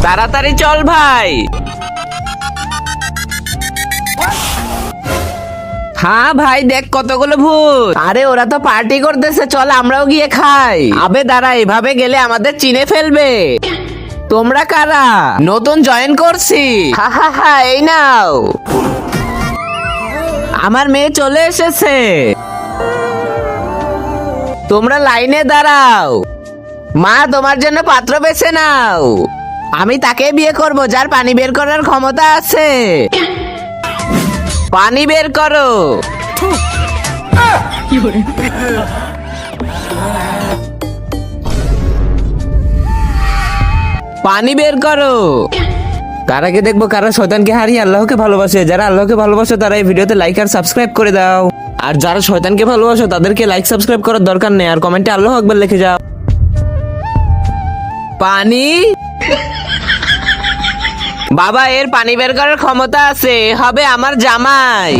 তাড়াতাড়ি চল ভাই। হ্যাঁ ভাই, দেখ কতগুলো ভূত। আরে ওরা তো পার্টি করতেছে, চল আমরাও গিয়ে খাই। আবে দাঁড়া, এভাবে গেলে আমাদের চিনে ফেলবে। তোমরা কারা? নতুন জয়েন করছি। হা হা হা, এই নাও। আমার মেয়ে চলে এসেছে। তোমরা লাইনে দাঁড়াও। মা, তোমার জন্য পাত্র বেছে নাও। আমি তাকে বিয়ে করব যার পানি বের করার ক্ষমতা আছে। পানি বের করো। পানি বের করো। তার আগে দেখবো কারা শয়তানকে হারিয়ে আল্লাহকে ভালোবাসে। যারা আল্লাহকে ভালোবাসে তারা এই ভিডিওতে লাইক আর সাবস্ক্রাইব করে দাও। আর যারা শয়তানকে ভালোবাসে তাদেরকে লাইক সাবস্ক্রাইব করার দরকার নেই, আর কমেন্টে আল্লাহু আকবার লিখে যাও। পানি। বাবা, এর পানি বের করার ক্ষমতা আছে, হবে আমার জামাই।